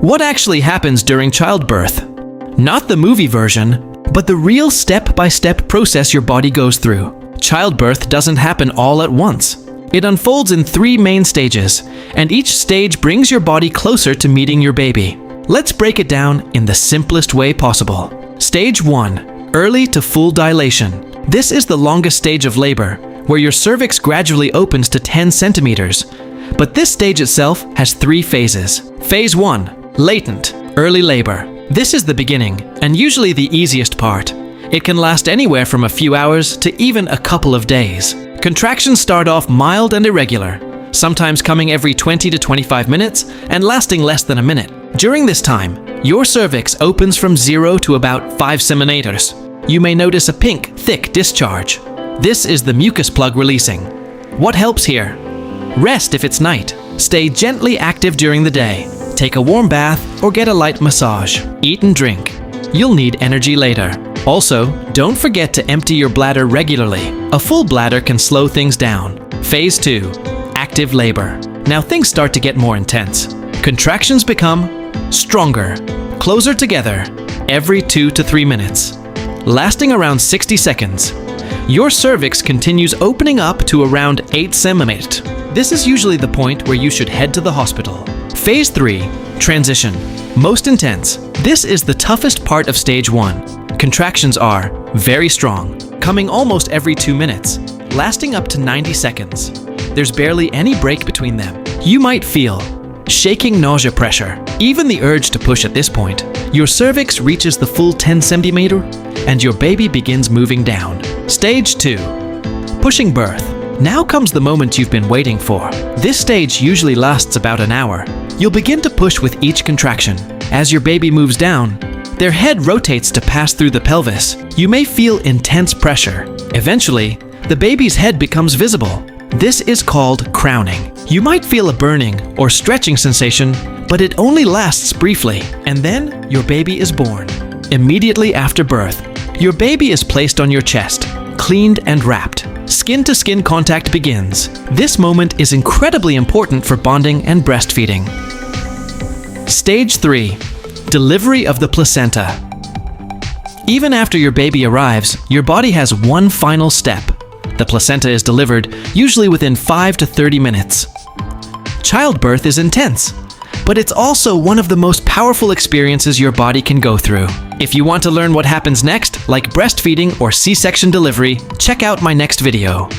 What actually happens during childbirth? Not the movie version, but the real step-by-step process your body goes through. Childbirth doesn't happen all at once. It unfolds in 3 main stages, and each stage brings your body closer to meeting your baby. Let's break it down in the simplest way possible. Stage 1. Early to full dilation. This is the longest stage of labor, where your cervix gradually opens to 10 centimeters. But this stage itself has 3 phases. Phase 1. Latent, early labor. This is the beginning, and usually the easiest part. It can last anywhere from a few hours to even a couple of days. Contractions start off mild and irregular, sometimes coming every 20 to 25 minutes and lasting less than a minute. During this time, your cervix opens from 0 to about 5 centimeters. You may notice a pink, thick discharge. This is the mucus plug releasing. What helps here? Rest if it's night. Stay gently active during the day. Take a warm bath or get a light massage. Eat and drink. You'll need energy later. Also, don't forget to empty your bladder regularly. A full bladder can slow things down. Phase 2. Active labor. Now things start to get more intense. Contractions become stronger, closer together, every 2 to 3 minutes, lasting around 60 seconds. Your cervix continues opening up to around 8 centimeters. This is usually the point where you should head to the hospital. Phase 3. Transition. Most intense. This is the toughest part of stage 1. Contractions are very strong, coming almost every 2 minutes, lasting up to 90 seconds. There's barely any break between them. You might feel shaking nausea pressure, even the urge to push at this point. Your cervix reaches the full 10 centimeter and your baby begins moving down. Stage 2. Pushing birth. Now comes the moment you've been waiting for. This stage usually lasts about an hour. You'll begin to push with each contraction. As your baby moves down, their head rotates to pass through the pelvis. You may feel intense pressure. Eventually, the baby's head becomes visible. This is called crowning. You might feel a burning or stretching sensation, but it only lasts briefly. And then your baby is born. Immediately after birth, your baby is placed on your chest, cleaned and wrapped. Skin-to-skin contact begins. This moment is incredibly important for bonding and breastfeeding. Stage 3. Delivery of the placenta. Even after your baby arrives, your body has one final step. The placenta is delivered, usually within 5 to 30 minutes. Childbirth is intense, but it's also one of the most powerful experiences your body can go through. If you want to learn what happens next, like breastfeeding or C-section delivery, check out my next video.